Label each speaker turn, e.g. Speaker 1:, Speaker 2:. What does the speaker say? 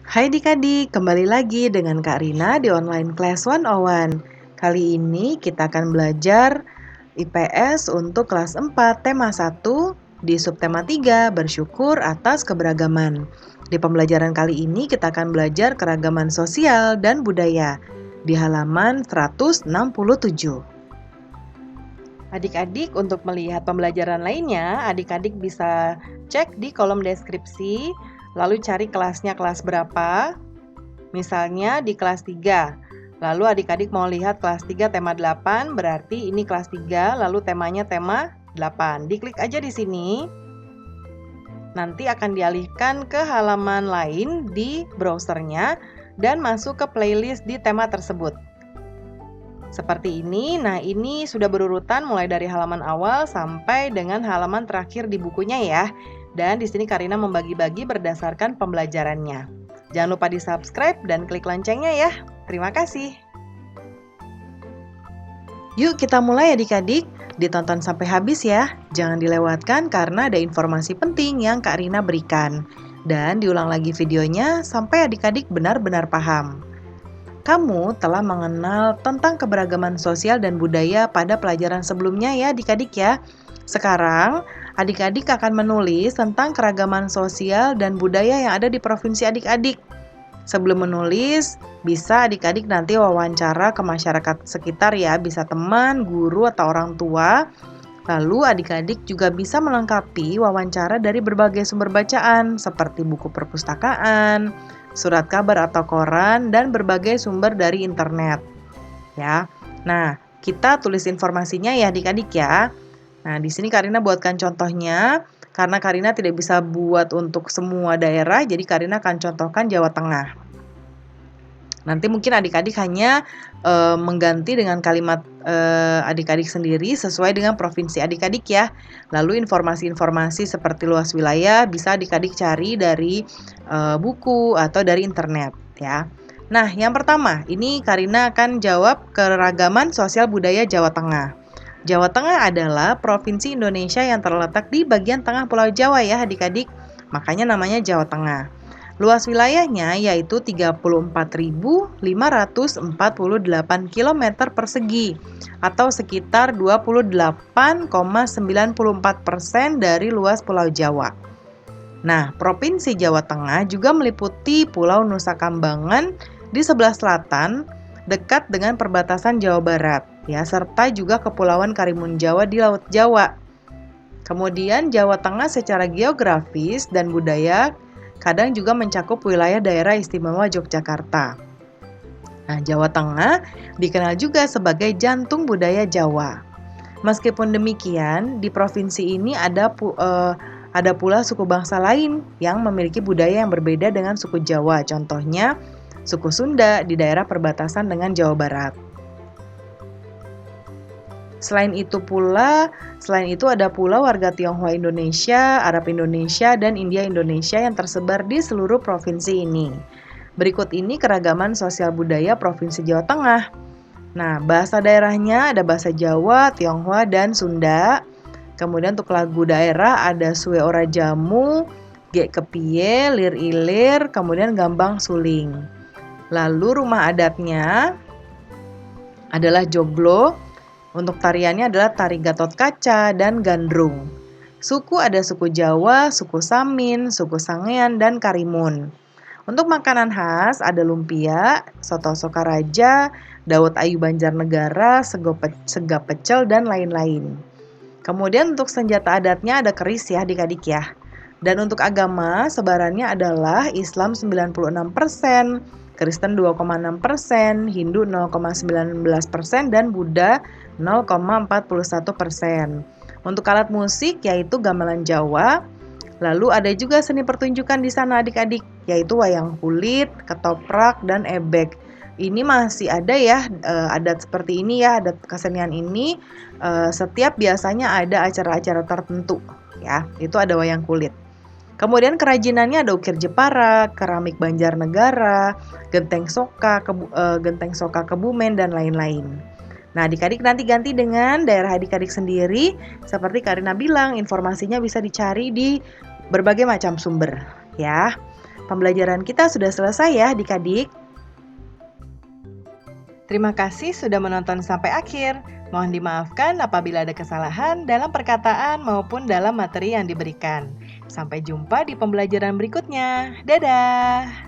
Speaker 1: Hai adik-adik, kembali lagi dengan Kak Rina di Online Class 101. Kali ini kita akan belajar IPS untuk kelas 4, tema 1, di subtema 3, bersyukur atas keberagaman. Di pembelajaran kali ini kita akan belajar keragaman sosial dan budaya di halaman 167. Adik-adik, untuk melihat pembelajaran lainnya, adik-adik bisa cek di kolom deskripsi, lalu cari kelasnya kelas berapa. Misalnya di kelas 3. Lalu adik-adik mau lihat kelas 3 tema 8, berarti ini kelas 3, lalu temanya tema 8. Diklik aja di sini. Nanti akan dialihkan ke halaman lain di browsernya dan masuk ke playlist di tema tersebut. Seperti ini. Nah, ini sudah berurutan mulai dari halaman awal sampai dengan halaman terakhir di bukunya ya. Dan di sini Karina membagi-bagi berdasarkan pembelajarannya. Jangan lupa di-subscribe dan klik loncengnya ya. Terima kasih. Yuk kita mulai adik-adik. Ditonton sampai habis ya. Jangan dilewatkan karena ada informasi penting yang Kak Rina berikan. Dan diulang lagi videonya sampai adik-adik benar-benar paham. Kamu telah mengenal tentang keberagaman sosial dan budaya pada pelajaran sebelumnya ya adik-adik ya. Sekarang, adik-adik akan menulis tentang keragaman sosial dan budaya yang ada di provinsi adik-adik. Sebelum menulis, bisa adik-adik nanti wawancara ke masyarakat sekitar ya, bisa teman, guru, atau orang tua. Lalu adik-adik juga bisa melengkapi wawancara dari berbagai sumber bacaan seperti buku perpustakaan, surat kabar atau koran, dan berbagai sumber dari internet. Ya. Nah, kita tulis informasinya ya adik-adik ya. Nah, di sini Karina buatkan contohnya. Karena Karina tidak bisa buat untuk semua daerah, jadi Karina akan contohkan Jawa Tengah. Nanti mungkin adik-adik hanya mengganti dengan kalimat adik-adik sendiri sesuai dengan provinsi adik-adik ya. Lalu informasi-informasi seperti luas wilayah bisa adik-adik cari dari buku atau dari internet ya. Nah, yang pertama, ini Karina akan jawab keragaman sosial budaya Jawa Tengah. Jawa Tengah adalah provinsi Indonesia yang terletak di bagian tengah Pulau Jawa ya adik-adik. Makanya namanya Jawa Tengah. Luas wilayahnya yaitu 34.548 km persegi atau sekitar 28,94% dari luas Pulau Jawa. Nah, Provinsi Jawa Tengah juga meliputi Pulau Nusa Kambangan di sebelah selatan dekat dengan perbatasan Jawa Barat ya, serta juga Kepulauan Karimun Jawa di Laut Jawa. Kemudian Jawa Tengah secara geografis dan budaya kadang juga mencakup wilayah daerah istimewa Yogyakarta. Nah, Jawa Tengah dikenal juga sebagai jantung budaya Jawa. Meskipun demikian, di provinsi ini ada pula suku bangsa lain yang memiliki budaya yang berbeda dengan suku Jawa. Contohnya, suku Sunda di daerah perbatasan dengan Jawa Barat. Selain itu ada pula warga Tionghoa Indonesia, Arab Indonesia, dan India Indonesia yang tersebar di seluruh provinsi ini. Berikut ini keragaman sosial budaya Provinsi Jawa Tengah. Nah, bahasa daerahnya ada bahasa Jawa, Tionghoa, dan Sunda. Kemudian untuk lagu daerah ada Suwe Ora Jamu, Gek Kepie, Lir Ilir, kemudian Gambang Suling. Lalu rumah adatnya adalah Joglo. Untuk tariannya adalah tari Gatot Kaca dan Gandrung. Suku ada suku Jawa, suku Samin, suku Sangean, dan Karimun. Untuk makanan khas ada lumpia, soto Sokaraja, Dawet Ayu Banjarnegara, sega pecel, dan lain-lain. Kemudian untuk senjata adatnya ada keris ya adik-adik ya. Dan untuk agama sebarannya adalah Islam 96%, Kristen 2,6%, Hindu 0,19%, dan Buddha 0,41%. Untuk alat musik yaitu gamelan Jawa. Lalu ada juga seni pertunjukan di sana adik-adik, yaitu wayang kulit, ketoprak, dan ebek. Ini masih ada ya, adat seperti ini ya, adat kesenian ini setiap biasanya ada acara-acara tertentu ya, itu ada wayang kulit. Kemudian kerajinannya ada ukir Jepara, keramik Banjarnegara, genteng soka Kebumen, dan lain-lain. Nah, adik-adik nanti ganti dengan daerah adik-adik sendiri. Seperti Karina bilang, informasinya bisa dicari di berbagai macam sumber, ya. Pembelajaran kita sudah selesai ya adik-adik. Terima kasih sudah menonton sampai akhir. Mohon dimaafkan apabila ada kesalahan dalam perkataan maupun dalam materi yang diberikan. Sampai jumpa di pembelajaran berikutnya. Dadah!